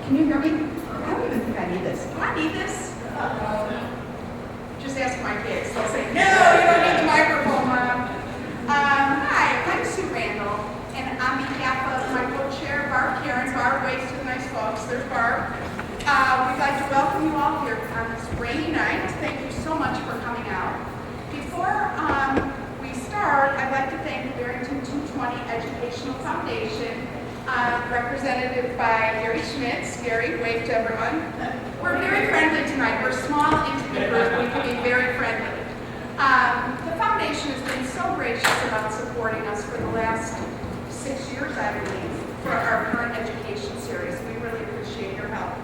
Can you hear me? I don't even think I need this. Do I need this? Just ask my kids. They'll say, no, you don't need the microphone, Mom. Hi, I'm Sue Randall, and on behalf of my co-chair, Barb Cairns, Barb waves to the nice folks. There's Barb. We'd like to welcome you all here on this rainy night. Thank you so much for coming out. Before we start, I'd like to thank the Barrington 220 Educational Foundation, represented by Gary Schmitz. Gary, wave to everyone. We're very friendly tonight. We're a small, intimate group. We can be very friendly. The foundation has been so gracious about supporting us for the last 6 years, I believe, for our current education series. We really appreciate your help.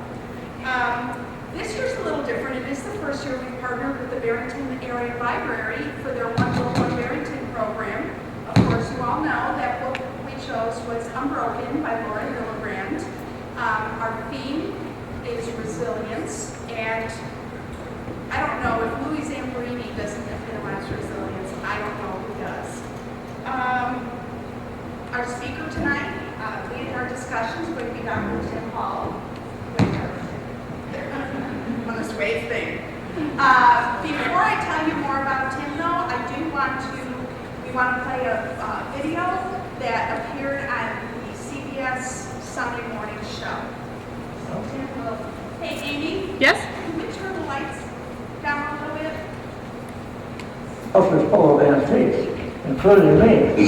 This year's a little different. It is the first year we've partnered with the Barrington Area Library for their One Book, One Barrington program. Of course, you all know that book we chose was Unbroken by Laura Hillenbrand. Our theme is resilience, and I don't know if Louis Zamperini doesn't epitomize resilience. I don't know who does. Our speaker tonight, leading our discussion, is going to be Dr. Tim Hall. On this wave thing. Before I tell you more about Tim, though, we want to play a video that appeared on the CBS Sunday morning show. So Tim will, hey Amy. Yes? Can we turn the lights down a little bit? House is full of antiques, including me.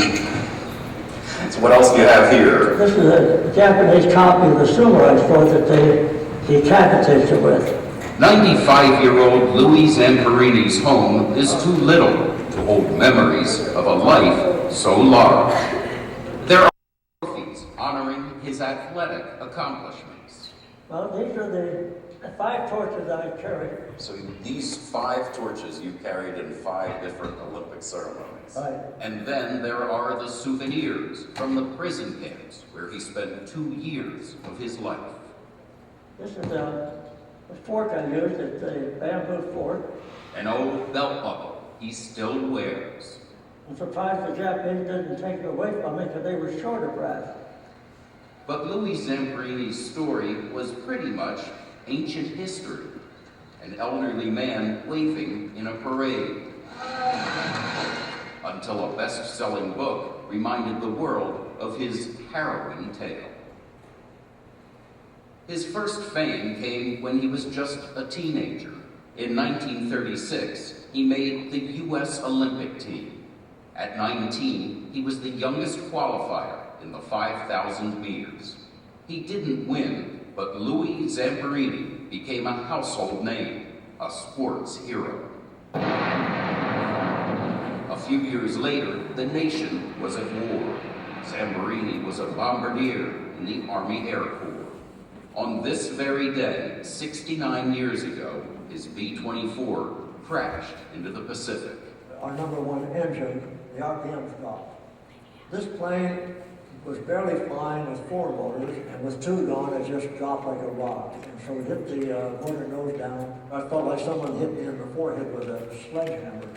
So what else do you have here? This is a Japanese copy of the samurai sword that they decapitated it with. 95-year-old Louis Zamperini's home is too little to hold memories of a life so large. There are trophies honoring his athletic accomplishments. Well, these are the 5 torches I carried. So these 5 torches you carried in 5 different Olympic ceremonies. Right. And then there are the souvenirs from the prison camps where he spent 2 years of his life. This is the fork I used. It's a bamboo fork. An old belt buckle he still wears. I'm surprised the Japanese didn't take it away from me because they were short of brass. But Louis Zamperini's story was pretty much ancient history. An elderly man waving in a parade. Until a best-selling book reminded the world of his harrowing tale. His first fame came when he was just a teenager. In 1936, he made the U.S. Olympic team. At 19, he was the youngest qualifier in the 5,000 meters. He didn't win, but Louis Zamperini became a household name, a sports hero. A few years later, the nation was at war. Zamperini was a bombardier in the Army Air Corps. On this very day, 69 years ago, his B-24 crashed into the Pacific. Our number 1 engine, the RPM stopped. This plane was barely flying with 4 motors, and with 2 gone, it just dropped like a rock. And so we hit the motor nose down. I felt like someone hit me in the forehead with a sledgehammer.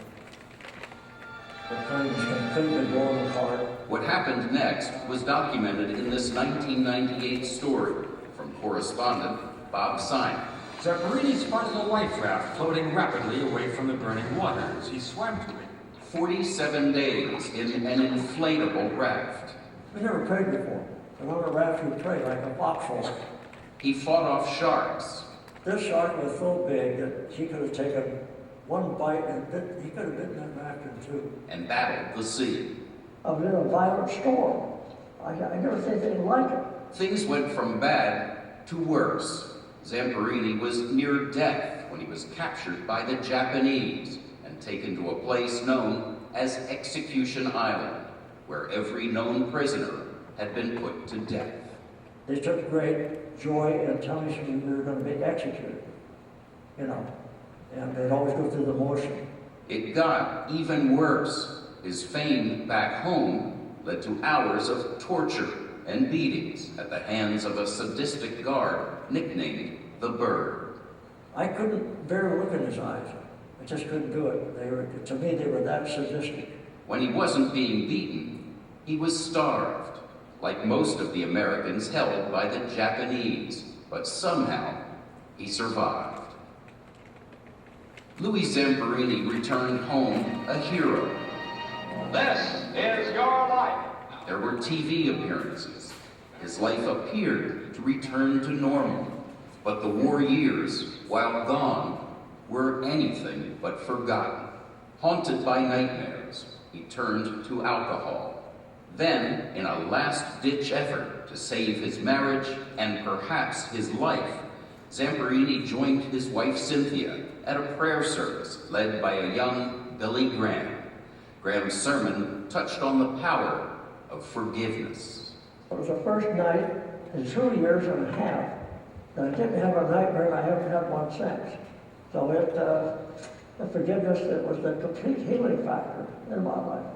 The plane was completely blown apart. What happened next was documented in this 1998 story from correspondent Bob Simon. Zamperini spotted a life raft floating rapidly away from the burning waters. He swam to it. 47 days in an inflatable raft. I never prayed before. And on a raft you pray like a foxhole. He fought off sharks. This shark was so big that he could have taken 1 bite and he could have bitten that raft in 2. And battled the sea. I was in a violent storm. I never seen anything like it. Things went from bad to worse. Zamperini was near death when he was captured by the Japanese and taken to a place known as Execution Island, where every known prisoner had been put to death. They took great joy in telling us we were going to be executed, and they'd always go through the motion. It got even worse. His fame back home led to hours of torture and beatings at the hands of a sadistic guard nicknamed the Bird. I couldn't bear look in his eyes. I just couldn't do it. To me, they were that sadistic. When he wasn't being beaten, he was starved, like most of the Americans held by the Japanese, but somehow he survived. Louis Zamperini returned home a hero. This is your life. There were TV appearances. His life appeared to return to normal, but the war years, while gone, were anything but forgotten. Haunted by nightmares, he turned to alcohol. Then, in a last-ditch effort to save his marriage and perhaps his life, Zamperini joined his wife Cynthia at a prayer service led by a young Billy Graham. Graham's sermon touched on the power of forgiveness. It was the first night in 2 years and a half that I didn't have a nightmare, and I haven't had one since. So the forgiveness, it was the complete healing factor in my life.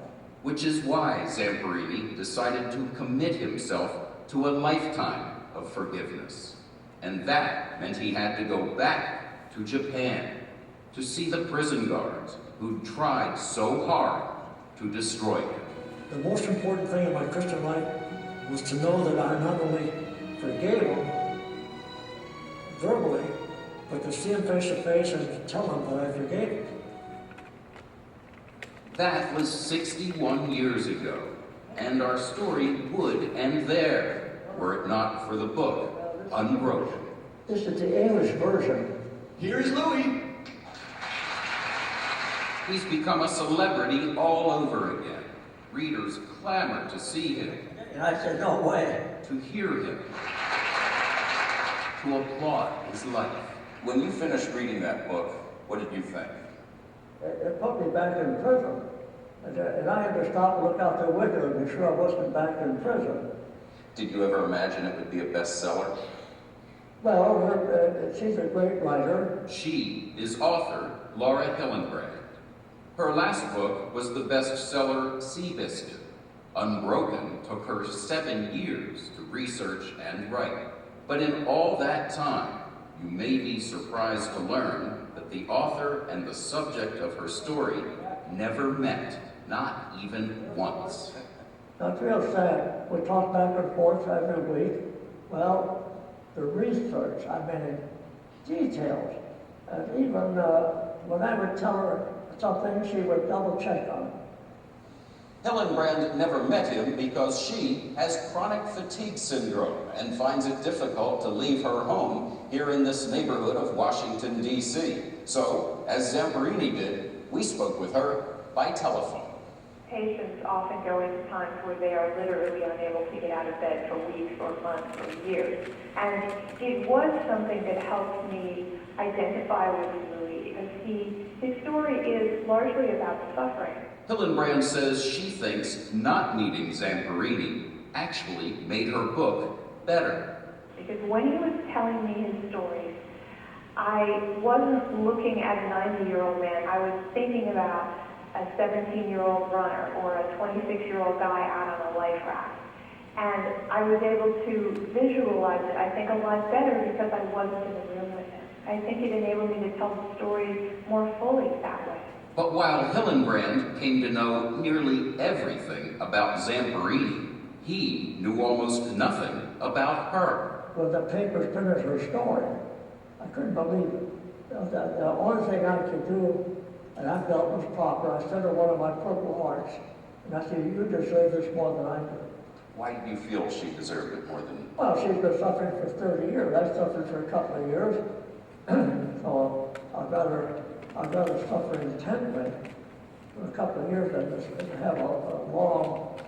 Which is why Zamperini decided to commit himself to a lifetime of forgiveness. And that meant he had to go back to Japan to see the prison guards who tried so hard to destroy him. The most important thing in my Christian life was to know that I not only forgave him verbally, but to see him face to face and tell him that I forgave him. That was 61 years ago, and our story would end there, were it not for the book, Unbroken. This is the English version. Here's Louis. He's become a celebrity all over again. Readers clamor to see him, And I said, no way. to hear him, to applaud his life. When you finished reading that book, what did you think? It put me back in prison. And I had to stop and look out the window to be sure I wasn't back in prison. Did you ever imagine it would be a bestseller? Well, she's a great writer. She is author Laura Hillenbrand. Her last book was the bestseller Seabiscuit. Unbroken took her 7 years to research and write. But in all that time, you may be surprised to learn that the author and the subject of her story never met, not even once. Now, it's real sad. We talk back and forth every week. Well, the research, I mean, details. And even when I would tell her something, she would double check on it. Hillenbrand never met him because she has chronic fatigue syndrome and finds it difficult to leave her home here in this neighborhood of Washington, D.C. So, as Zamperini did, we spoke with her by telephone. Patients often go into times where they are literally unable to get out of bed for weeks or months or years. And it was something that helped me identify with Louis because his story is largely about suffering. Hillenbrand says she thinks not meeting Zamperini actually made her book better. Because when he was telling me his stories, I wasn't looking at a 90-year-old man. I was thinking about a 17-year-old runner or a 26-year-old guy out on a life raft. And I was able to visualize it, I think, a lot better because I wasn't in the room with him. I think it enabled me to tell the story more fully that way. But while Hillenbrand came to know nearly everything about Zamperini, he knew almost nothing about her. When the papers finished her story, I couldn't believe it. The only thing I could do, and I felt was proper, I sent her one of my Purple Hearts, and I said, you deserve this more than I do. Why did you feel she deserved it more than... Well, she's been suffering for 30 years. I suffered for a couple of years. So I'd rather suffer intently for a couple of years than have a long,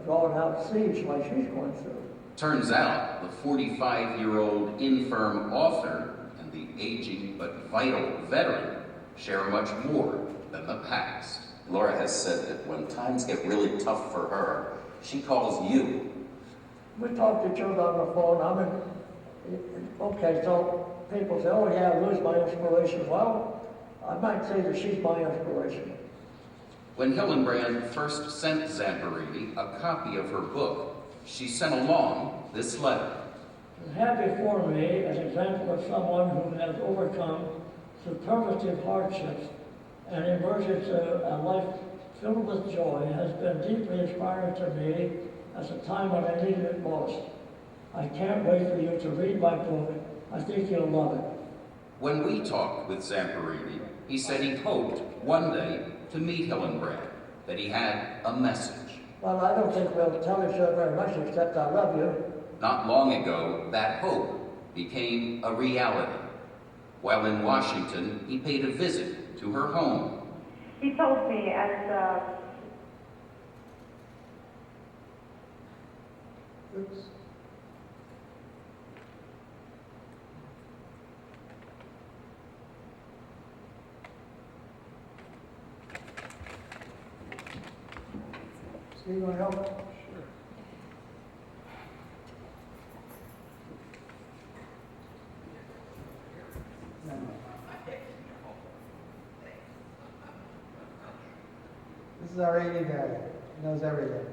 drawn-out siege like she's going through. Turns out the 45-year-old infirm author and the aging but vital veteran share much more than the past. Laura has said that when times get really tough for her, she calls you. We talk to each other on the phone. Okay, so people say, oh yeah, Lou's my inspiration. Well, I might say that she's my inspiration. When Hillenbrand first sent Zamperini a copy of her book, she sent along this letter. I have before me an example of someone who has overcome superlative hardships and emerged into a life filled with joy has been deeply inspiring to me at a time when I needed it most. I can't wait for you to read my book. I think you'll love it. When we talked with Zamperini, he said he hoped one day to meet Hillenbrand, that he had a message. Well, I don't think we'll tell each other very much except I love you. Not long ago, that hope became a reality. While in Washington, he paid a visit to her home. He told me Oops. Steve, you want to help? Sure. This is our 80 guy. He knows everything.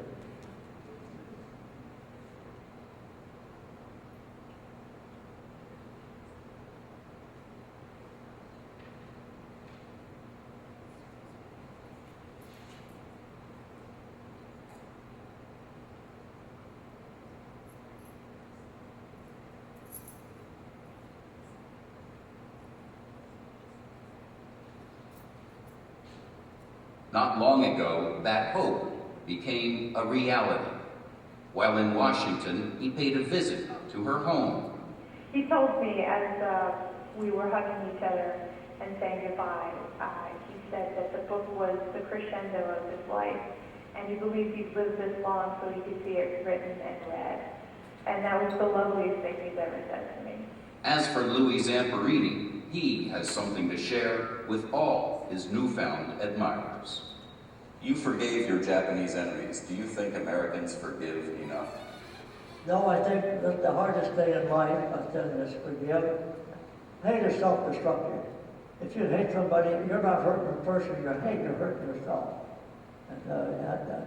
Not long ago, that hope became a reality. While in Washington, he paid a visit to her home. he told me as we were hugging each other and saying goodbye, he said that the book was the crescendo of his life, and he believed he'd lived this long so he could see it written and read. And that was the loveliest thing he's ever said to me. As for Louis Zamperini, he has something to share with all his newfound admirers. You forgave your Japanese enemies. Do you think Americans forgive enough? No, I think that the hardest thing in life, is forgive. Hate is self-destructive. If you hate somebody, you're not hurting the person you hate, you're hurting yourself. And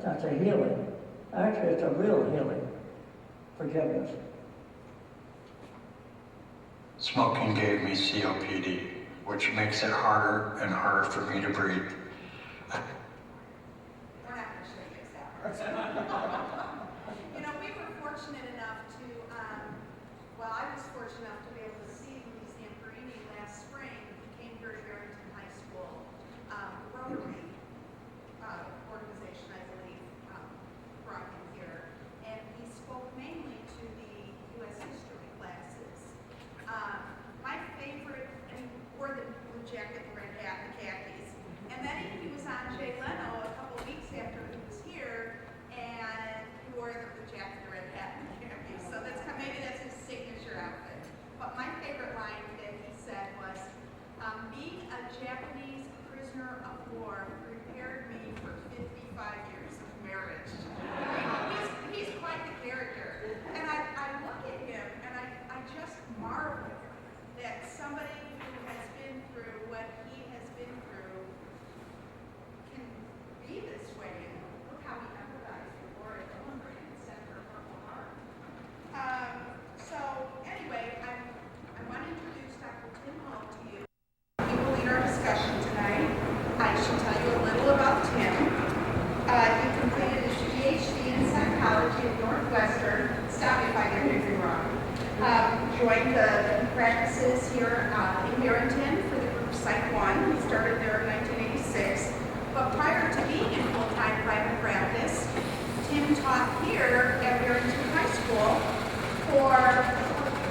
that's a healing. Actually, it's a real healing. Forgiveness. Smoking gave me COPD, which makes it harder and harder for me to breathe. We're not going to show you that. You know, we were fortunate enough to, I was fortunate enough to be able to see Louis Zamperini last spring. He came here to Barrington High School, Rotary organization, I believe, brought him here. And he spoke mainly to the U.S. history classes. My favorite, and he wore the blue jacket, the red hat, the khakis. And then he was on Jay Leno a couple weeks after he was here, and he wore the blue jacket, the red hat, and the khakis. So maybe that's his signature outfit. But my favorite line that he said was, being a Japanese prisoner of war prepared me for 55 years of marriage. He's quite the character. And I look at him, and I just marvel that somebody who has been through what he has been through can be this way. And look how he empathized with Lori Hillenbrand and sent her Purple Heart. So anyway, I want to introduce Dr. Tim Hall to you. He will lead our discussion tonight. I should tell you a little about Tim. He completed his PhD in psychology at Northwestern. Stop me if I get anything wrong. Joined the practices here in Barrington for the group Psych 1. He started there in 1986. But prior to being in full-time private practice, Tim taught here at Barrington High School for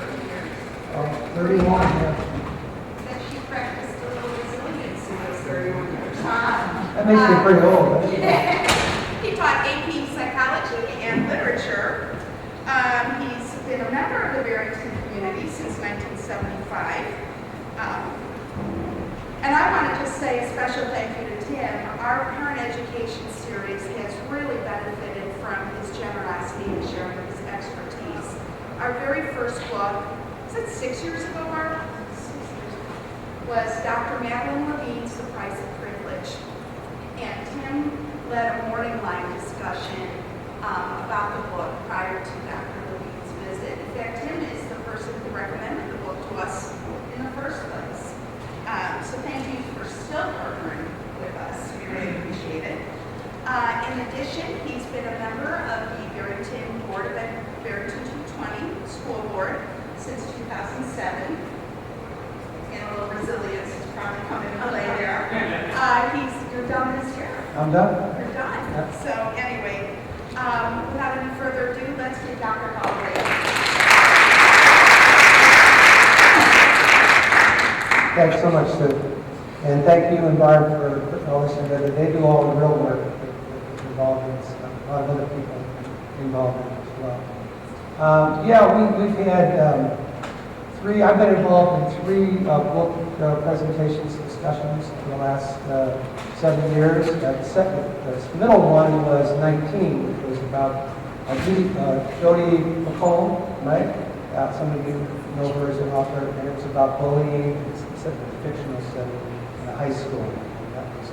30 years. 31, yeah. That she practiced a little resilience in those 31 years. That makes me pretty old. He taught AP Psychology and Literature. He's been a member of the Barrington community since 1975. And I want to just say a special thank you to Tim. Our Parent Education series has really benefited from his generosity in sharing his expertise. Our very first book, was it 6 years ago, Mark? 6 years ago, was Dr. Madeline Levine's The Price of Privilege. And Tim led a morning line discussion about the book prior to Dr. Levine's visit. In fact, Tim is the person who recommended the book to us in the first place. So thank you for still partnering with us. We really appreciate it. In addition, he's been a member of the Barrington Board of Barrington 220 resilience has probably come into play there. You're done this year. I'm done. You're done. Yep. So anyway, without any further ado, let's give Dr. Holloway. Thanks so much, Sue. And thank you and Barb for putting all this together. They do all the real work that's involved in this. A lot of other people involved in it as well. Yeah, we've had three, I've been involved in three book presentations, discussions in the last 7 years. The middle one was 19, which was about Jodi McComb, right? Some of you know her as an author, and it was about bullying. It's set in a fictional setting in a high school. And that was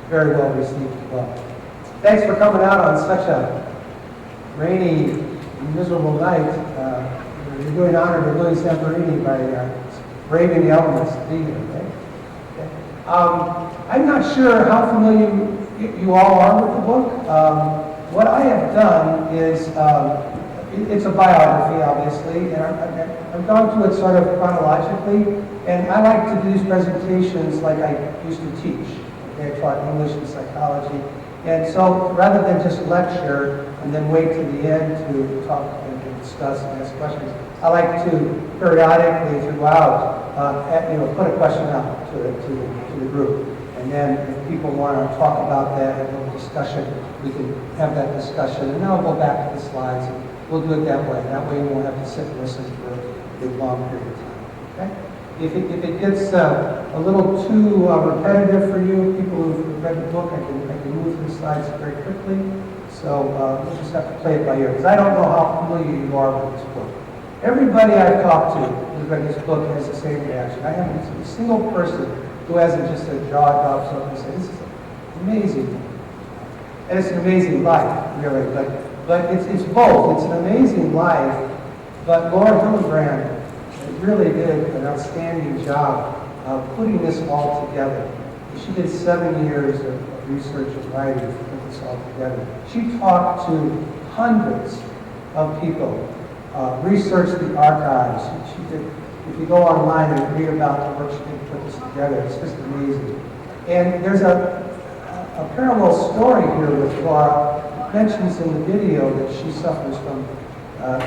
very well received as well. Thanks for coming out on such a rainy, miserable night. You're doing honor to Louis Zamperini by braving the elements to be here, right? Okay. I'm not sure how familiar you all are with the book. What I have done is, it's a biography, obviously, and I've gone through it sort of chronologically, and I like to do these presentations like I used to teach. Okay, I taught English and psychology, and so rather than just lecture and then wait to the end to talk and discuss and ask questions, I like to periodically throughout, put a question out to the group. And then if people want to talk about that in a little discussion, we can have that discussion. And then I'll go back to the slides and we'll do it that way. That way we won't have to sit and listen for a long period of time. Okay? If it gets a little too repetitive for you, people who've read the book, I can move through the slides very quickly. So we'll just have to play it by ear, because I don't know how familiar you are with this book. Everybody I've talked to who's read this book has the same reaction. I haven't seen a single person who hasn't just said jaw drops up and said, this is amazing. And it's an amazing life, really. But it's both. It's an amazing life, but Laura Hillenbrand really did an outstanding job of putting this all together. She did 7 years of research and writing to put this all together. She talked to hundreds of people, researched the archives. She did, if you go online and read about the work she did to put this together, it's just amazing. And there's a parallel story here with Laura. It mentions in the video that she suffers from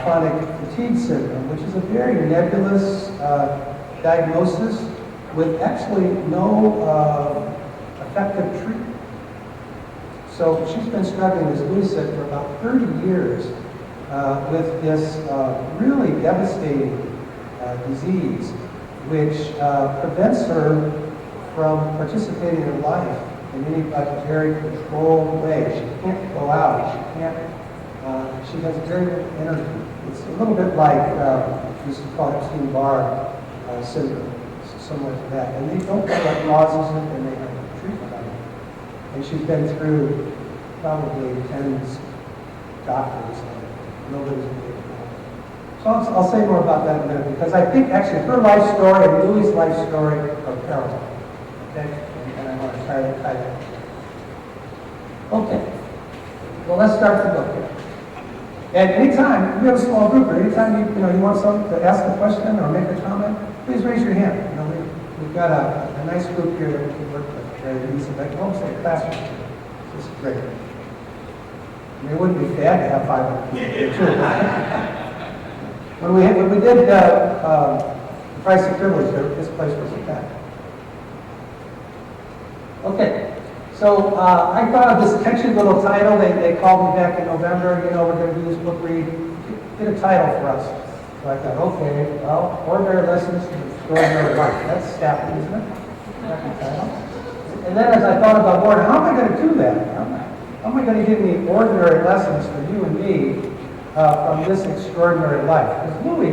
chronic fatigue syndrome, which is a very nebulous diagnosis with actually no effective treatment. So she's been struggling, as Louis said, for about 30 years with this really devastating disease, which prevents her from participating in life in any very controlled way. She can't go out. She can't. She has very little energy. It's a little bit like we used to call Epstein-Barr syndrome, similar to that. And they don't know what causes it, and they have no treatment on it. And she's been through probably 10 doctors, and nobody's been able to help her. So I'll say more about that in a minute, because I think actually her life story and Louis' life story are parallel. Okay? And I want to try to tie that together. Okay. Well, let's start the book here. And anytime, we have a small group, or anytime you want someone to ask a question or make a comment, please raise your hand. We've got a nice group here that we can work with very easily. Like almost like a classroom. This is great. I mean, it wouldn't be bad to have 500 people here too. When we did the price of privilege, this place was packed. Okay. So I thought of this catchy little title. They called me back in November. We're going to do this book read. Get a title for us. So I thought, okay, well, Ordinary Lessons from Extraordinary Life. That's snappy, isn't it? Snappy title. And then as I thought about more, how am I going to do that? How am I going to give me ordinary lessons for you and me from this extraordinary life? Because Louis,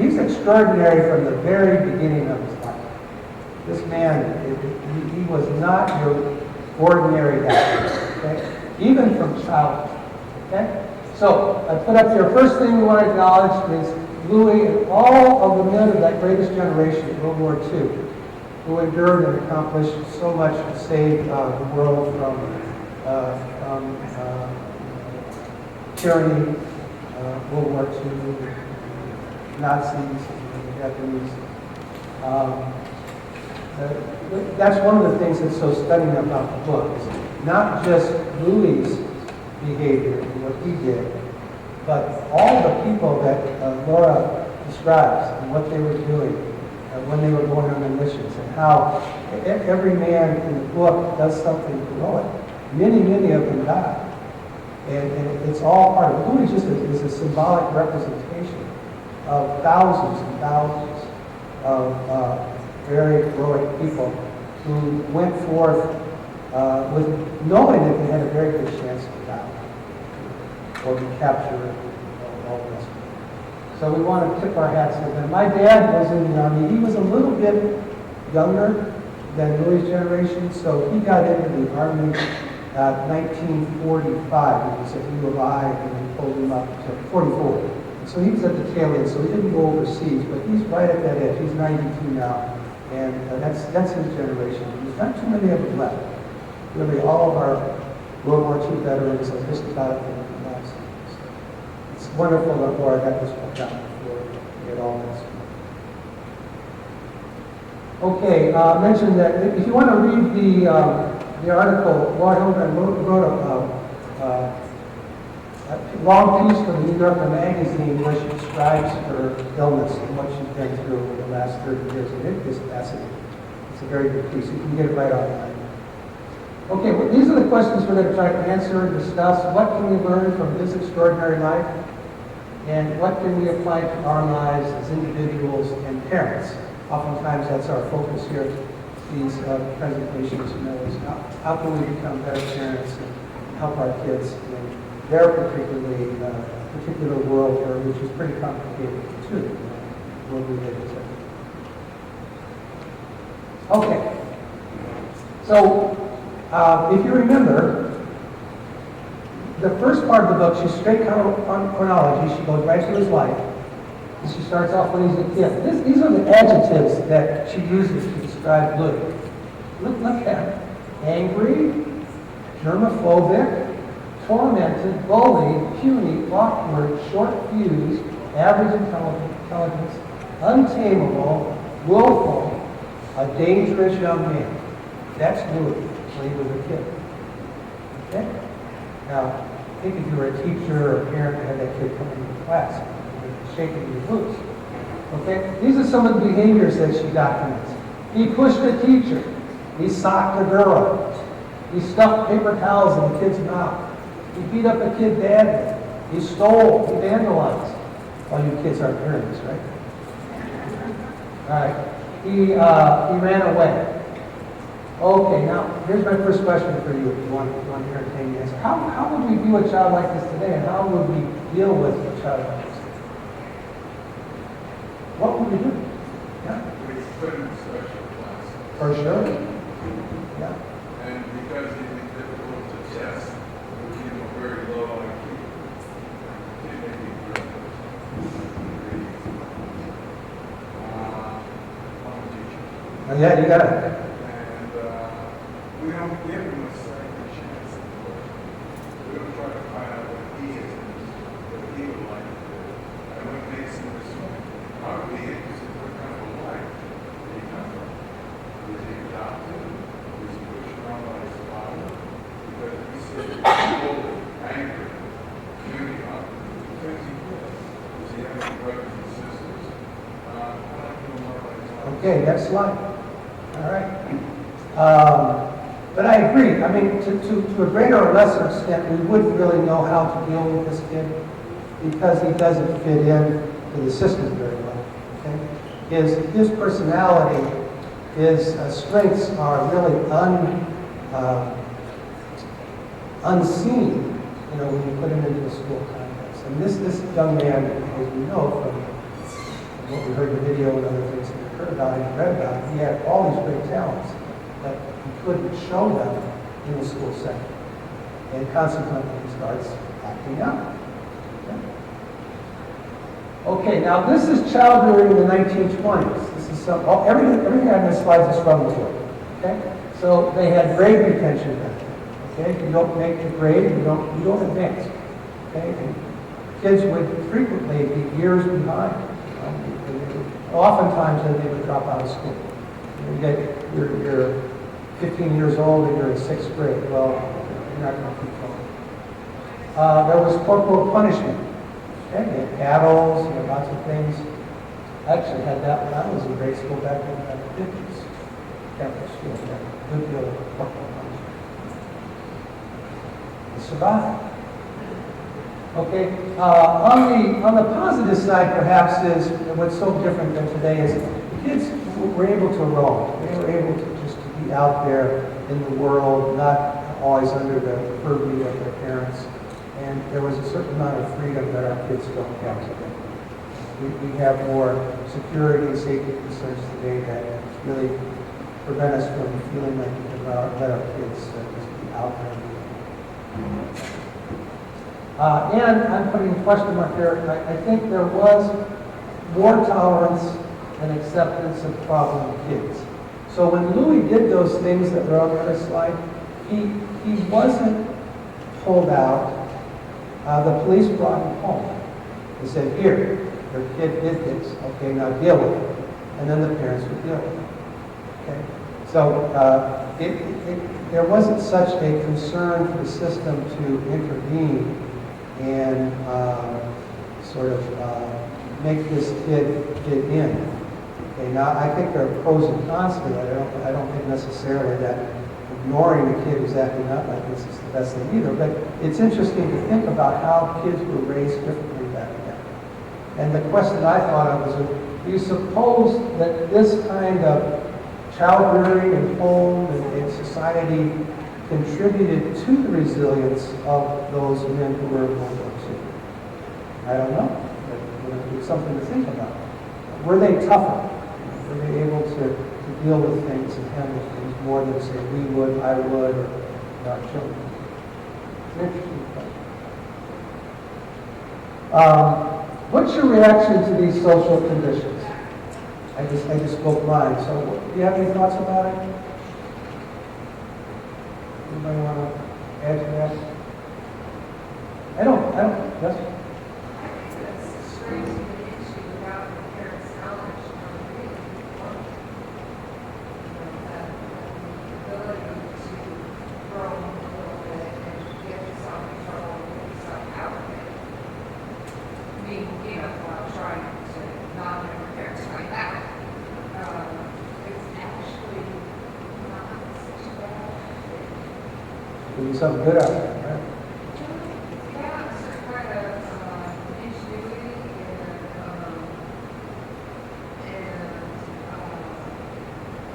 he's extraordinary from the very beginning of his life. This man, he was not your ordinary guy, okay? Even from childhood, okay? So, I put up there, first thing we want to acknowledge is Louis and all of the men of that greatest generation, World War II, who endured and accomplished so much to save the world from tyranny, World War II, Nazis, and the Japanese. That's one of the things that's so stunning about the book, is not just Louis' behavior and what he did, but all the people that Laura describes and what they were doing when they were going on their missions, and how every man in the book does something heroic. Many of them die. And it's all part of it. Louis just is a symbolic representation of thousands and thousands of very heroic people who went forth with knowing that they had a very good chance to die or be captured or all the rest of it. So we want to tip our hats to them. My dad was in the Army. He was a little bit younger than Louis' generation, so he got into the Army 1945. He was at U of I, and they pulled him up to 44. So he was at the tail end, so he didn't go overseas, but he's right at that edge. He's 92 now, and that's his generation. There's not too many of them left. Really, all of our World War II veterans are just about at the end of their lives. It's wonderful that Laura got this book out before we get all this. Okay, I mentioned that if you want to read the article, Laura Hildebrand wrote a long piece for the New Yorker magazine where she describes her illness and what she's been through over the last 30 years, and it is fascinating. It's a very good piece. You can get it right online. Okay, well, these are the questions we're going to try to answer and discuss. What can we learn from his extraordinary life? And what can we apply to our lives as individuals and parents? Oftentimes that's our focus here, these presentations, is how can we become better parents and help our kids in their particular world here, which is pretty complicated too, the world we live in. Okay, so if you remember, the first part of the book, she's straight chronology. She goes right through his life. And she starts off when he's a kid. These are the adjectives that she uses to describe Louis. Look at him. Angry, germophobic, tormented, bullied, puny, awkward, short-fused, average intelligence, untamable, willful, a dangerous young man. That's Louis when he was a kid. Okay? Now, think if you were a teacher or a parent and had that kid come into class, you're shaking your boots. Okay? These are some of the behaviors that she documents. He pushed a teacher. He socked a girl. He stuffed paper towels in the kid's mouth. He beat up a kid badly. He stole. He vandalized. All you kids are parents, right? All right. He ran away. Okay, now, here's my first question for you, if you want to entertain the answer. How would we view a child like this today, and how would we deal with a child like this? What would we do? Yeah? We put him in special classes. For sure. Yeah. And because he'd be difficult to test, we give him a very low IQ. He may be good. I'm a teacher. Oh, yeah, you got it. We don't give him a second chance. We don't try to find out what he is, what he would like to do. And what makes him this way. I would be interested in what kind of a life did he come from. Was he adopted? Was he pushed around by his father? Because he said he was cold, angry, puny, because he was. Was he having brothers and sisters? I'd like to know more about his life. Okay, next slide. All right. But I agree. I mean, to a greater or lesser extent, we wouldn't really know how to deal with this kid because he doesn't fit in to the system very well. Okay? His personality, his strengths are really unseen, when you put him into the school context. And this young man, as we know from what we heard in the video and other things that we heard about and read about, he had all these great talents, but he couldn't show them in the school setting. And consequently, he starts acting out. Okay, now this is child rearing in the 1920s. This is everything on this slide is from the book. Okay? So they had grade retention then. Okay? You don't make the grade, you don't advance. Okay? And kids would frequently be years behind. Oftentimes they would drop out of school. You get you're 15 years old and you're in 6th grade. Well, you're not going to keep going. There was corporal punishment. Okay, you had paddles, you had lots of things. I actually had that when I was in grade school back in the 50s. Catholic school, yeah, a good deal of corporal punishment. You survived. Okay, on the positive side, perhaps, is what's so different than today is kids were able to roam. They were able to just be out there in the world, not always under the purview of their parents. And there was a certain amount of freedom that our kids don't have today. We have more security and safety concerns today that really prevent us from feeling like we can let our kids just be out there. And I'm putting a question mark here. I think there was more tolerance and acceptance of problem kids. So when Louis did those things that were on the other slide, he wasn't pulled out. The police brought him home. They said, here, your kid did this. Okay, now deal with it. And then the parents would deal with it. Okay? So there wasn't such a concern for the system to intervene and sort of make this kid fit in. Okay, now I think there are pros and cons to that. I don't think necessarily that ignoring a kid who's acting up like this is the best thing either, but it's interesting to think about how kids were raised differently back then. And the question I thought of was, do you suppose that this kind of child rearing and home and society contributed to the resilience of those men who were in World War II? I don't know. But it's something to think about. Were they tougher? Were they able to deal with things and handle things more than, say, we would, I would, or our children? It's an interesting question. What's your reaction to these social conditions? I just spoke mine. So, do you have any thoughts about it? Anybody want to add to that? I don't, yes? I think that's strange to get into without the parents' knowledge or being informed. That ability to grow a little bit and get yourself in trouble and get yourself out of it. Being, while trying to not have your parents find out. It's actually not such a bad thing. There'll be something good out of it, right? Yeah, a certain kind of ingenuity and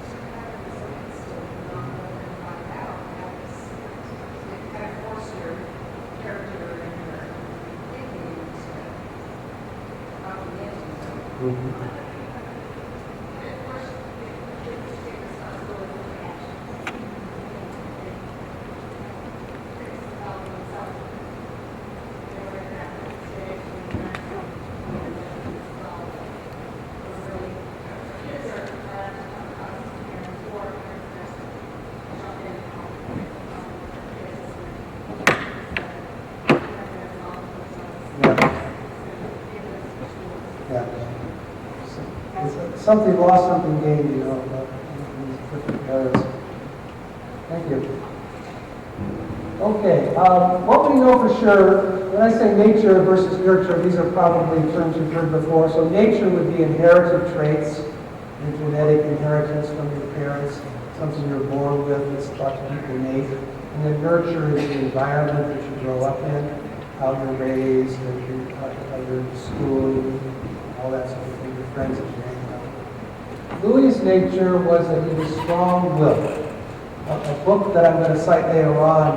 certain kind of resilience to not let them find out. It kind of forces your character and your thinking to comprehend yourself. Something lost, something gained, in these different areas. Thank you. Okay, what we know for sure, when I say nature versus nurture, these are probably terms you've heard before. So nature would be inherited traits, your genetic inheritance from your parents, something you're born with that's thought to be innate. And then nurture is the environment that you grow up in, how you're raised, how you're schooling, all that sort of thing, your friends that you hang out with. Louis' nature was that he was strong-willed. A book that I'm going to cite later on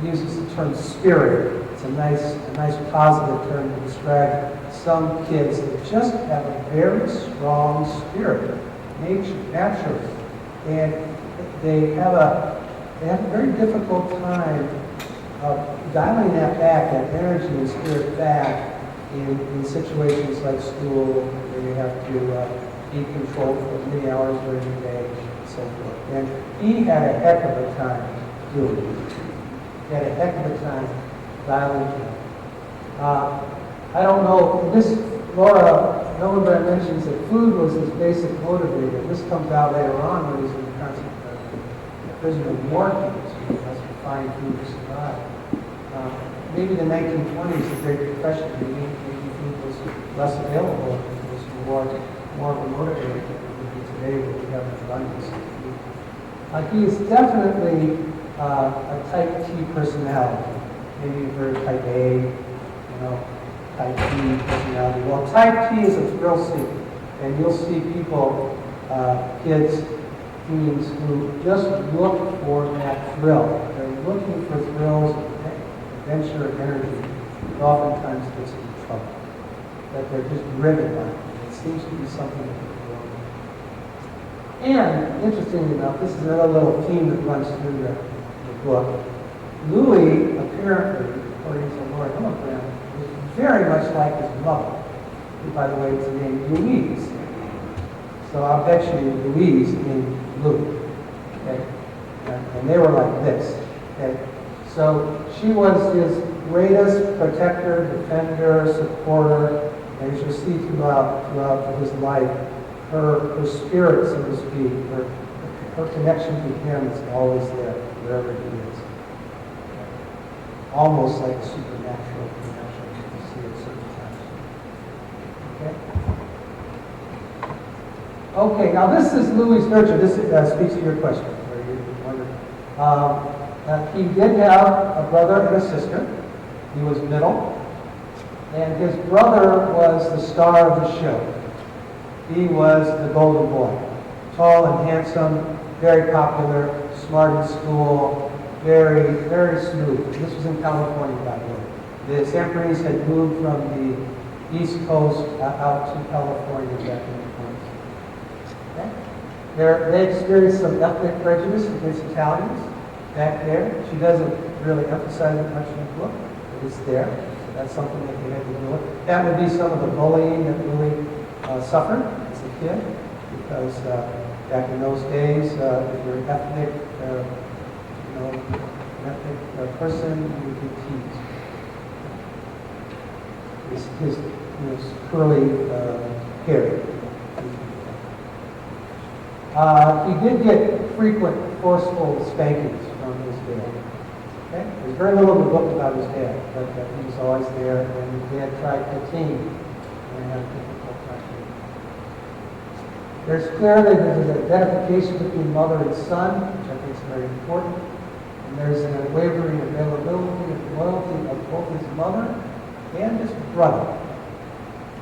uses the term spirit. It's a nice positive term to describe some kids that just have a very strong spirit, naturally, and they have a very difficult time dialing that back, that energy and spirit back in situations like school, where you have to be controlled for many hours during the day, and so forth. And he had a heck of a time doing it. He had a heck of a time dialing it. I don't know, Laura Hillenbrand mentions that food was his basic motivator. This comes out later on when he's in the prison of war camps. He has to find food to survive. Maybe the 1920s, the Great Depression, maybe food was less available. It was more of a motivator than it would be today when we have an abundance of food. He is definitely a type T personality, maybe a very type A, type T personality. Well, type T is a thrill seeker, and you'll see people, kids, teens, who just look for that thrill. They're looking for thrills, adventure, and energy. It oftentimes gets into trouble. That they're just driven by it. It seems to be something that they want. And, interestingly enough, this is another little theme that runs through the book. Louis, apparently, according to Lord Hillenbrand, was very much like his mother, who, by the way, was named Louise. So I'll bet you Louise named Louis. Okay? And they were like this. Okay? So she was his greatest protector, defender, supporter, and as you'll see throughout his life, her spirit, so to speak, her connection to him is always there, wherever he is. Almost like a supernatural connection. You see it certain times. Okay? Okay, now this is Louis' nurture. This speaks to your question, where you're wondering. He did have a brother and a sister. He was middle. And his brother was the star of the show. He was the golden boy. Tall and handsome, very popular, smart in school, very, very smooth. This was in California, by the way. The Sanfordines had moved from the East Coast out to California back in the 20s. Okay? They experienced some ethnic prejudice against Italians back there. She doesn't really emphasize it much in the book, but it's there. So that's something that they had to deal with. That would be some of the bullying that Louis suffered as a kid, because back in those days, if you're an ethnic, person, you would get teased. His curly hair. He did get frequent forceful spankings from his dad. Okay? There's very little in the book about his dad, but he was always there, and his dad tried to tame him and had a difficult time. There's clearly an identification between mother and son, which I think is very important. And there's an unwavering availability and loyalty of both his mother and his brother.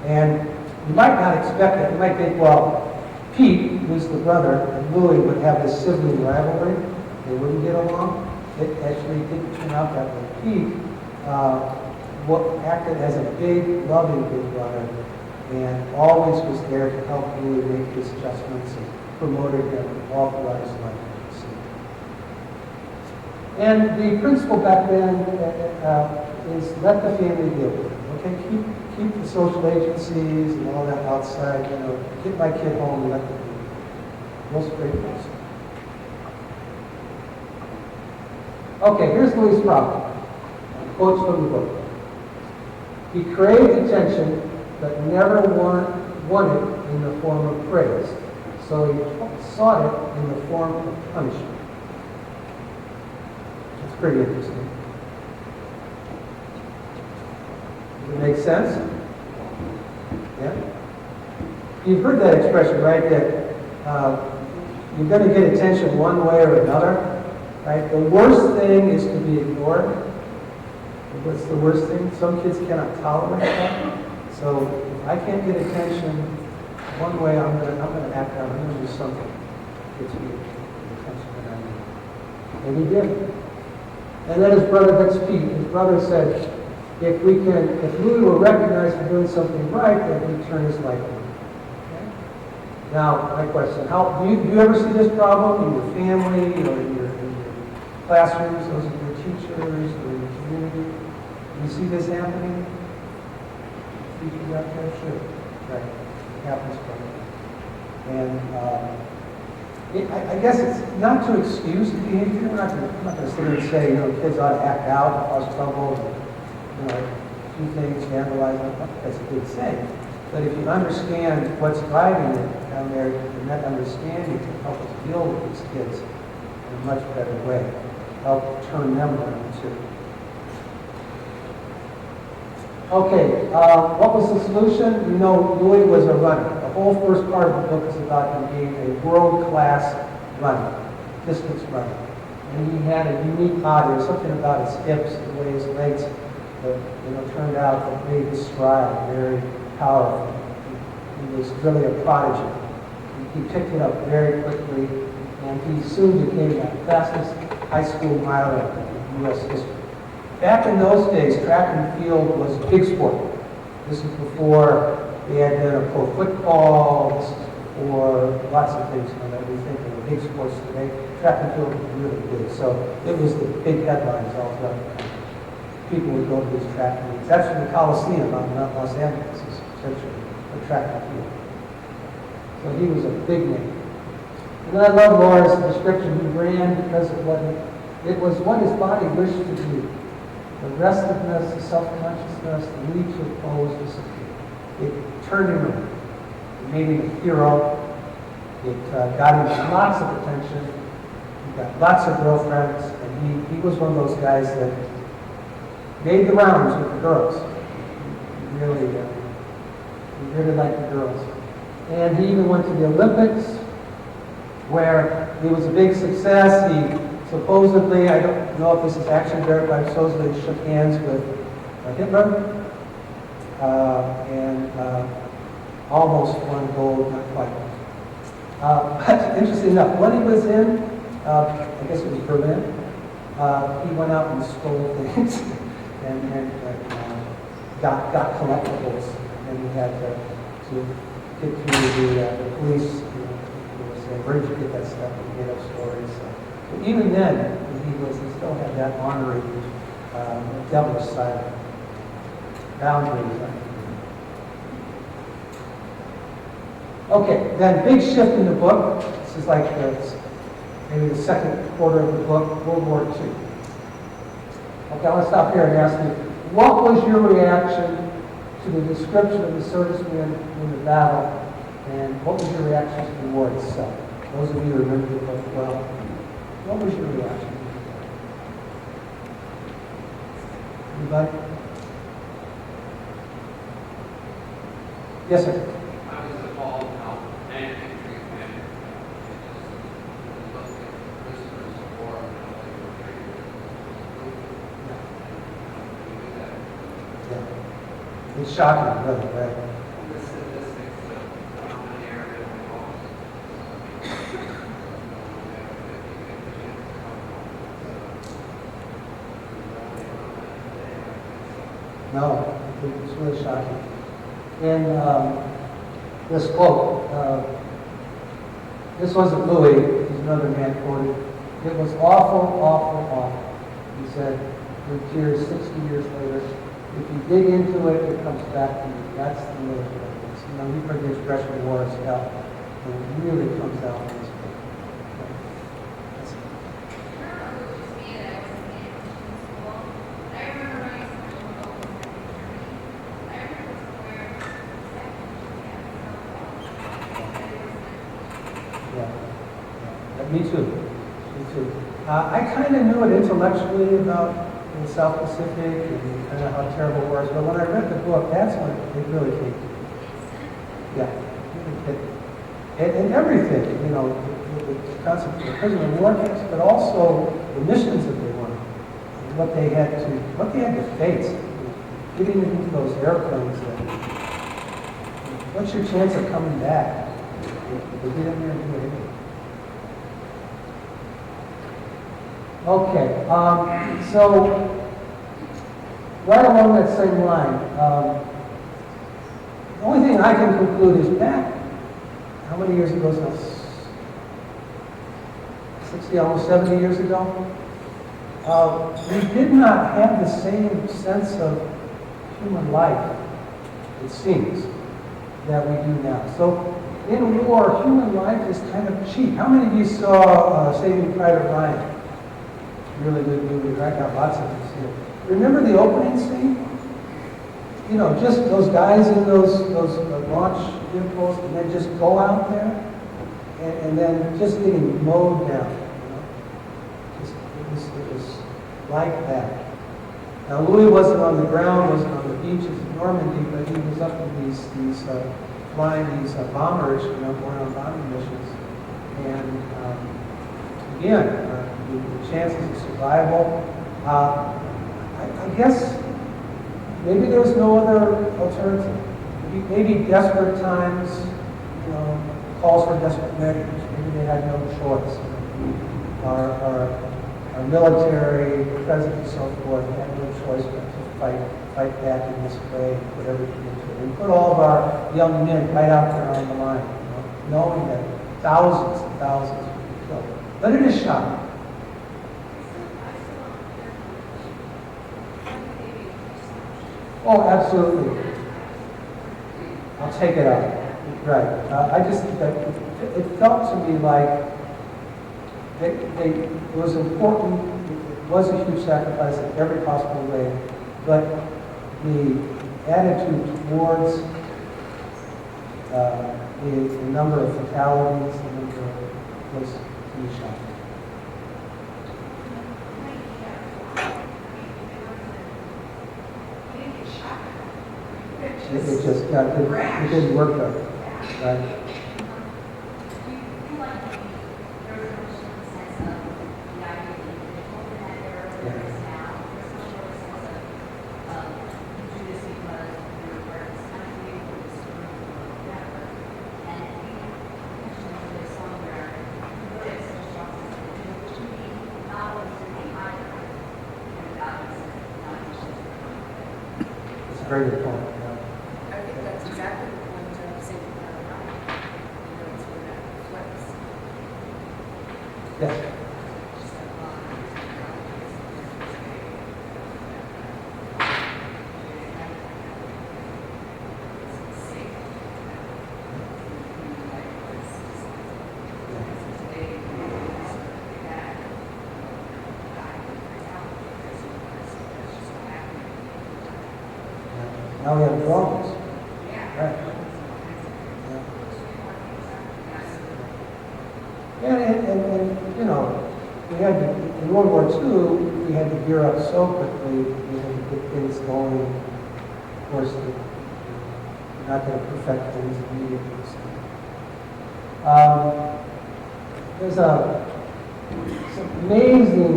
And you might not expect it. You might think, well, Pete, who's the brother, and Louis would have this sibling rivalry. They wouldn't get along. It actually didn't turn out that way. Pete acted as a big, loving big brother, and always was there to help Louis make his adjustments and promoted him all throughout his life. And the principle back then is let the family deal with it. Okay, keep the social agencies and all that outside. Get my kid home and let them do it. Most great person. Okay, here's Louis' problem. Quotes from the book. He craved attention, but never won it in the form of praise. So he sought it in the form of punishment. It's pretty interesting. Does it make sense? Yeah? You've heard that expression, right? That you're going to get attention one way or another. Right? The worst thing is to be ignored. What's the worst thing? Some kids cannot tolerate that. So if I can't get attention one way, I'm going to act out. I'm going to do something to get the attention that I need. And he did. And then his brother gets Pete. His brother said, if Louis were recognized for doing something right, then he'd turn his life around. Okay? Now, my question: do you ever see this problem in your family or in your classrooms, those of your teachers, or in your community? Do you see this happening? Teachers out there? Sure. Right. It happens quite a bit. And I guess it's not to excuse the behavior. I'm not going to sit here and say, kids ought to act out, cause trouble, do things, vandalize. That's a big thing. But if you understand what's driving it down there, and that understanding can help us deal with these kids in a much better way, help turn them around too. Okay, what was the solution? You know, Louis was a runner. The whole first part of the book is about him being a world-class runner, distance runner. And he had a unique body. There was something about his hips, the way his legs turned out that made his stride very powerful. He was really a prodigy. He picked it up very quickly, and he soon became the fastest high school miler in U.S. history. Back in those days, track and field was a big sport. This is before they had pro football. This is before lots of things that we think of the big sports today. Track and field was really big, so it was the big headlines all throughout the country. People would go to these track meets. That's from the Coliseum out in Los Angeles, essentially, a track and field. So he was a big name. And I love Laura's description. He ran because of it was what his body wished to do. The restiveness, the self-consciousness, the need to oppose disappeared. It turned him around. It made him a hero. It got him lots of attention. He got lots of girlfriends, and he was one of those guys that made the rounds with the girls. He really liked the girls. And he even went to the Olympics, where he was a big success. He supposedly, I don't know if this is actually verified, supposedly shook hands with Hitler and almost won gold, not quite. But interesting enough, when he was in, I guess it was Berlin, he went out and stole things and got collectibles, and he had to get through the police. Saying, where did you get that stuff? And made up stories. But even then, he still had that ornery, devilish side, boundaries. Okay, then big shift in the book. This is like maybe the second quarter of the book, World War II. Okay, I want to stop here and ask you, what was your reaction to the description of the servicemen in the battle, and what was your reaction to the war itself? Those of you who remember the book well, what was your reaction? Anybody? Yes, sir. I was appalled how man-made treatment looked at prisoners of war and how they were treated. Yeah. It's shocking, really, right? The statistics of how many airmen we lost. No, it's really shocking. In this quote, this wasn't Louis, he's another man quoted, it was awful, awful, awful. He said, with tears 60 years later, if you dig into it, it comes back to you. That's the military. You know, you've heard the expression, war is hell. And it really comes out in this book. That's it. Me too. Me too. I kind of knew it intellectually about the South Pacific and kind of how terrible it was, but when I read the book, that's when it really came to me. Yeah. And everything, you know, the concept of the prisoner of war camps, but also the missions that they won, and what they had to face. Getting into those airplanes, what's your chance of coming back? If you get in there and do anything. Okay, so right along that same line, the only thing I can conclude is back, how many years ago is that? 60, almost 70 years ago? We did not have the same sense of human life, it seems, that we do now. So in war, human life is kind of cheap. How many of you saw Saving Private Ryan? Really good movie, right? Got lots of us here. Remember the opening scene? You know, just those guys in those launch vehicles and then just go out there and then just getting mowed down. You know? It was like that. Now Louis wasn't on the ground, wasn't on the beaches in Normandy, but he was up in these flying these bombers, you know, going on bombing missions. And again, the chances of survival. I guess maybe there was no other alternative. Maybe desperate times, you know, calls for desperate measures. Maybe they had no choice. Our military, president and so forth, had no choice but to fight back in this way and put everything into it. We put all of our young men right out there on the line, you know, knowing that thousands and thousands would be killed. But it is shocking. Oh, absolutely. I'll take it out. Right. I just think that it felt to me like it was important. It was a huge sacrifice in every possible way, but the attitude towards the number of fatalities was pretty shocking. It just got, it didn't work though, right? It's a very good point. I think that's exactly the point of saving life. You know, it's where that reflects. Yes. Now we have drones. Right. Yeah. And you know, we had to, in World War II, we had to gear up so quickly, we had to get things going. Of course, you're not going to perfect things immediately. So. There's some amazing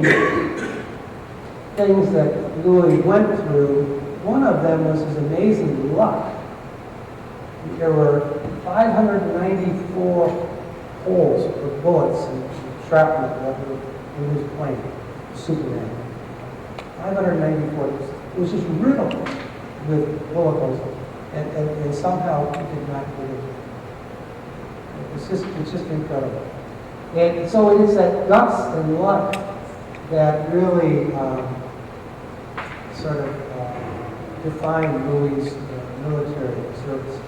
things that Louis went through. One of them was his amazing luck. There were 594 holes for bullets and shrapnel that were in his plane, Superman. 594. It was just riddled with bullet holes, and somehow he did not get it. It's just incredible. And so it's that guts and luck that really sort of defined Louis' military service.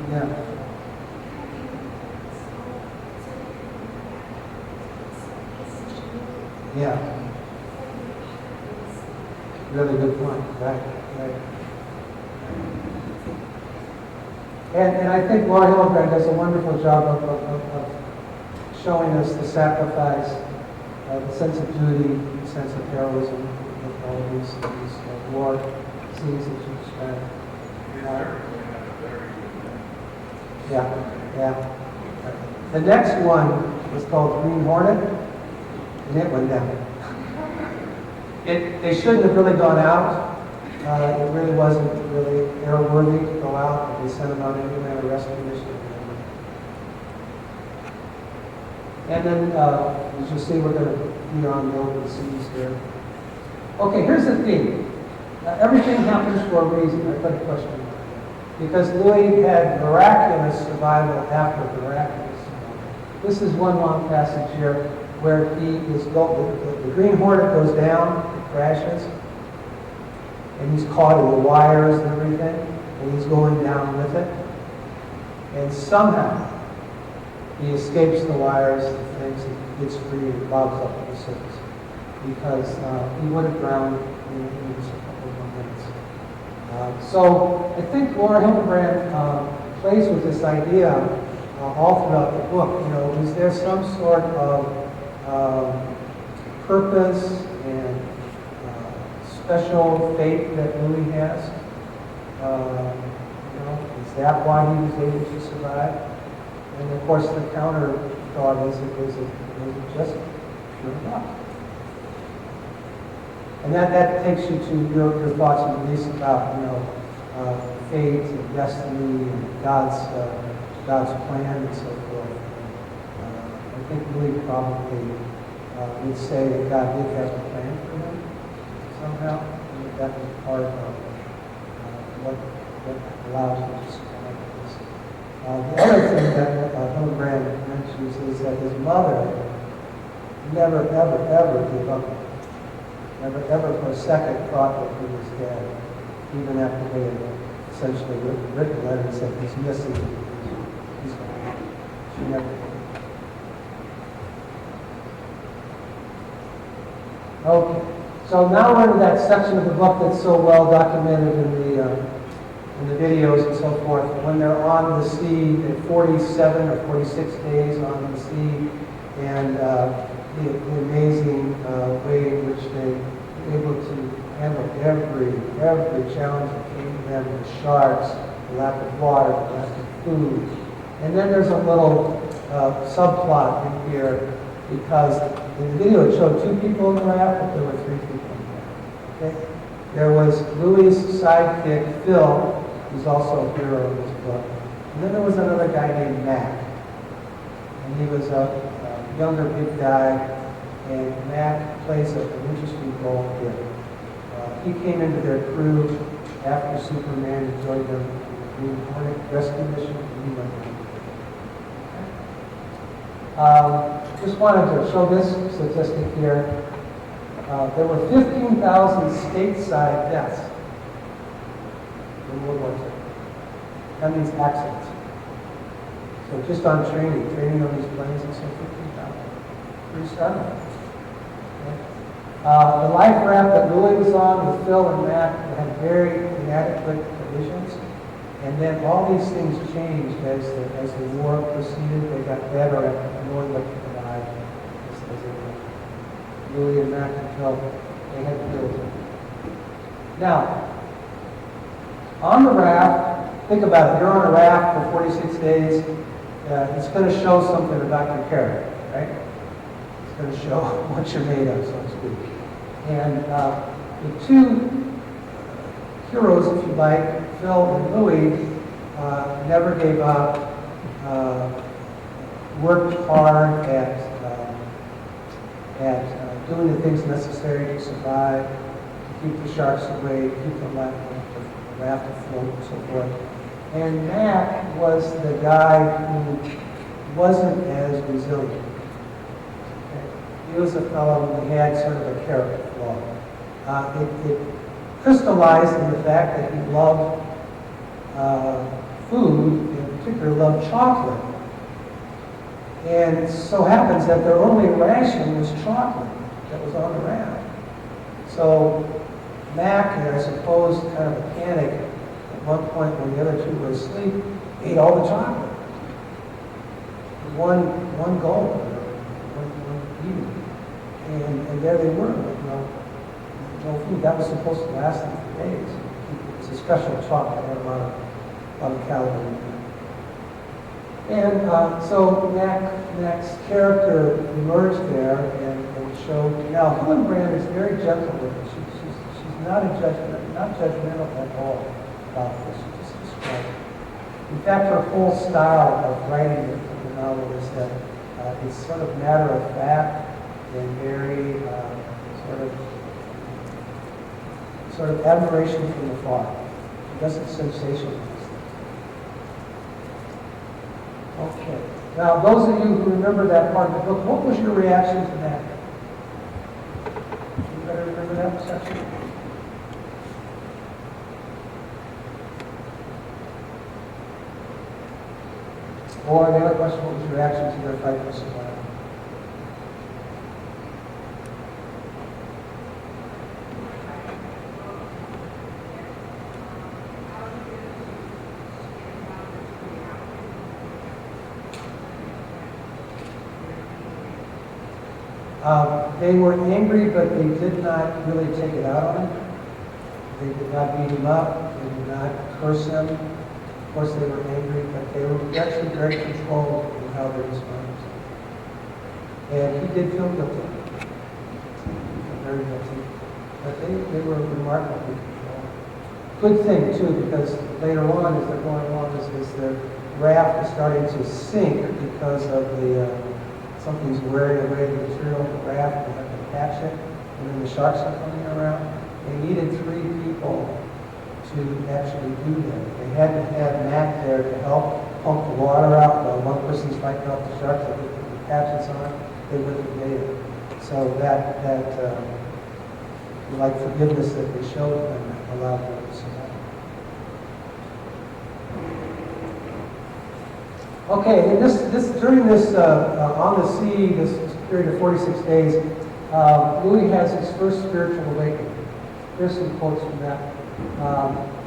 Yeah. Yeah. Really good point. Right. And I think Laura Hillenbrand does a wonderful job of showing us the sacrifice, the sense of duty, the sense of heroism with all these war scenes that you described. Yeah. The next one was called Green Hornet, and it went down. They shouldn't have really gone out. It really wasn't really airworthy to go out, but they sent them out anyway on a rescue mission. And then, as you see, we're going to be on the open seas here. Okay, here's the theme. Everything happens for a reason. I put a question mark. Because Louis had miraculous survival after miraculous survival. This is one long passage here where he is the Green Hornet goes down, it crashes, and he's caught in the wires and everything, and he's going down with it. And somehow, he escapes the wires and things, and he gets free and bobs up to the surface. Because he would have drowned in just a couple of more minutes. So I think Laura Hildebrand plays with this idea all throughout the book. You know, is there some sort of purpose and special fate that Louis has? You know, is that why he was able to survive? And of course, the counter thought is it just pure luck? And that takes you to your thoughts and beliefs about, you know, fate and destiny and God's plan and so forth. I think Louis probably would say that God did have a plan for him somehow, and that was part of what allowed him to survive this. The other thing that Hildebrand mentions is that his mother never, ever, ever gave up on him. Never, ever for a second thought that he was dead, even after they had essentially written a letter and said he's missing, he's gone. She never did. Okay, so now we're into that section of the book that's so well documented in the videos and so forth. When they're on the sea at 47 or 46 days on the sea, and the amazing way in which they were able to handle every challenge that came to them, the sharks, the lack of water, the lack of food. And then there's a little subplot in here, because in the video it showed 2 people in the raft, but there were 3 people in the raft. Okay? There was Louis' sidekick, Phil, who's also a hero in this book. And then there was another guy named Mac. And he was a younger big guy, and Mac plays an interesting role here. He came into their crew after Superman and joined them in the Green Hornet rescue mission, and he went down. Just wanted to show this statistic here. There were 15,000 stateside deaths in World War II. That means accidents. So just on training on these planes, it's 15,000. Pretty startling. Okay. The life raft that Louis was on with Phil and Matt had very inadequate provisions. And then all these things changed as the war proceeded. They got better at knowing what to provide as they went. Louis and Matt and Phil, they had to deal with it. Now, on the raft, think about it. You're on a raft for 46 days. It's going to show something about your character, right? It's going to show what you're made of, so to speak. And the 2 heroes, if you like, Phil and Louis, never gave up, worked hard at doing the things necessary to survive, to keep the sharks away, to keep the raft afloat, and so forth. And Mac was the guy who wasn't as resilient. Okay? He was a fellow who had sort of a character flaw. It crystallized in the fact that he loved food, in particular loved chocolate. And it so happens that their only ration was chocolate that was on the raft. So Mac, I suppose, kind of a panic, at one point when the other 2 were asleep, ate all the chocolate. One gulp, one eating. And there they were, with no food. That was supposed to last them for days. It's a special chocolate, had a lot of calories. And so Mac's character emerged there and showed. Now, Hillenbrand is very gentle with it. She's not judgmental at all about this. She just describes it. In fact, her whole style of writing the novel is that it's sort of matter of fact and very sort of admiration from afar. She doesn't sensationalize. Okay. Now, those of you who remember that part of the book, what was your reaction to that? Anybody remember that section? Or the other question, what was your reaction to their fight for survival? They were angry, but they did not really take it out on him. They did not beat him up. They did not curse him. Of course, they were angry, but they were actually very controlled in how they responded. And he did feel guilty. Very guilty. But they were remarkably controlled. Good thing, too, because later on, as they're going along, is their raft is starting to sink because of the something's wearing away the material of the raft. They have to patch it, and then the sharks are coming around. They needed 3 people to actually do that. They had to have Matt there to help pump the water out while one person's fighting off the sharks. They put the patches on, they wouldn't have made it. So that like forgiveness that they showed them allowed them to survive. Okay, and during this on the sea, this period of 46 days, Louis has his first spiritual awakening. Here's some quotes from that.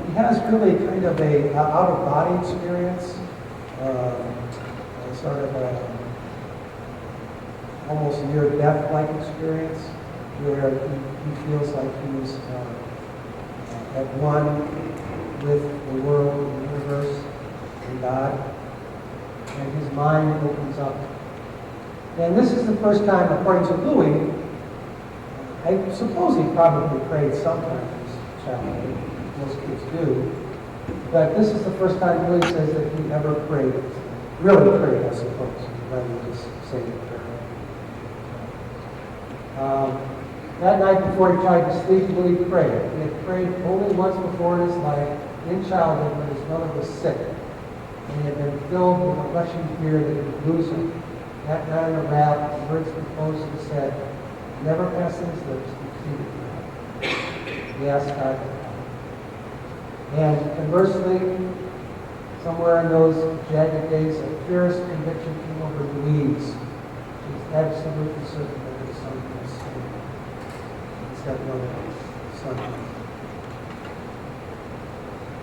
He has really kind of a out-of-body experience, sort of a almost near-death-like experience, where he feels like he's at one with the world, the universe, and God. And his mind opens up. And this is the first time, according to Louis, I suppose he probably prayed sometimes as a child. Most kids do. But this is the first time Louis says that he ever prayed. Really prayed, I suppose, rather than just saying a prayer. That night before he tried to sleep, Louis prayed. He had prayed only once before in his life, in childhood, when his mother was sick. And he had been filled with a rushing fear that he would lose her. That night on the raft, the words composed and said, never passing his lips, defeated God. He asked God to help. And conversely, somewhere in those jagged days, a fierce conviction came over Louise. She was absolutely certain that her son was saved. Except no, his son.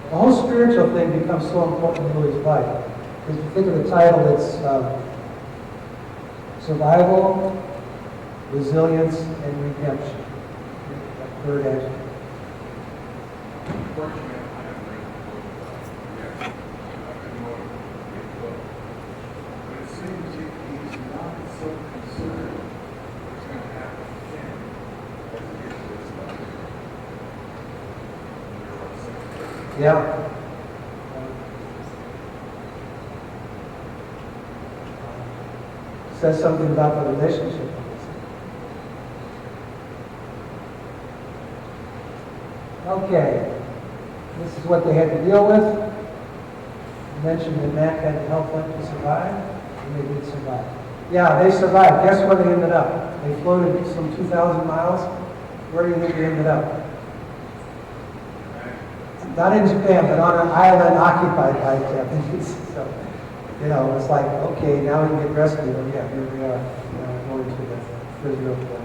The whole spiritual thing becomes so important in Louis' life. Because if you think of the title, it's Survival, Resilience, and Redemption. That third adjective. Unfortunately, I have read the book, I know it book. But it seems he's not so concerned what's going to happen to him as he is with his life. Yeah. Says something about the relationship. Okay. This is what they had to deal with. I mentioned that Mac had to help them to survive, and they did survive. Yeah, they survived. Guess where they ended up? They floated some 2,000 miles. Where do you think they ended up? Not in Japan, but on an island occupied by Japanese. So, you know, it's like, okay, now we can get rescued. Oh, yeah, here we are, going to the prisoner of war.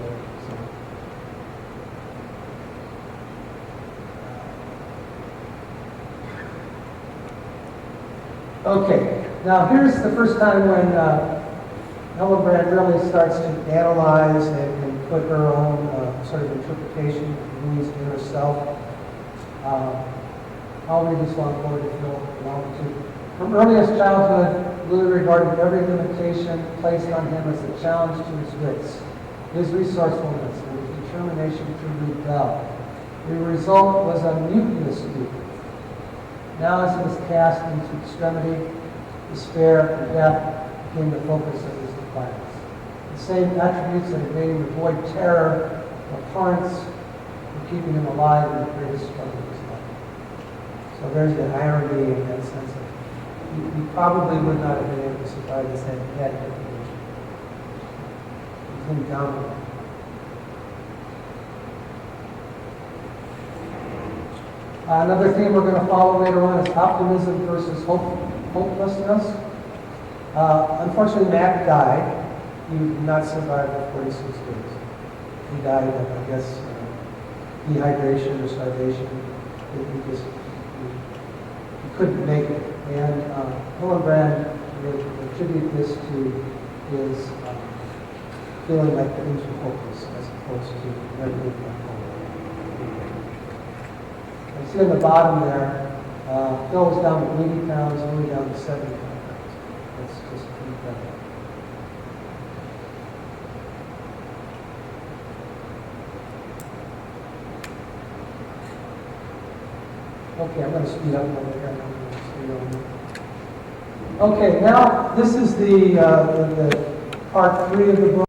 Okay, now here's the first time when Hillenbrand really starts to analyze and put her own sort of interpretation of Louis' inner self. I'll read this long quote if you'll allow me to. From earliest childhood, Louis regarded every limitation placed on him as a challenge to his wits, his resourcefulness, and his determination to rebel. The result was a mutinous youth. Now as he was cast into extremity, despair, and death became the focus of his defiance. The same attributes that had made him avoid terror, abhorrence, were keeping him alive in the greatest struggle of his life. So there's the irony in that sense of he probably would not have been able to survive this had he had information. He was indomitable. Another theme we're going to follow later on is optimism versus hopelessness. Unfortunately, Matt died. He did not survive the 46 days. He died of, I guess, dehydration or starvation. He couldn't make it. And Hillenbrand would attribute this to his feeling like things were hopeless as opposed to never being home. You see on the bottom there, Phil was down to 80 pounds, Louis down to 75 pounds. That's just incredible. Okay, I'm going to speed up a little bit here. Okay, now this is the part 3 of the book.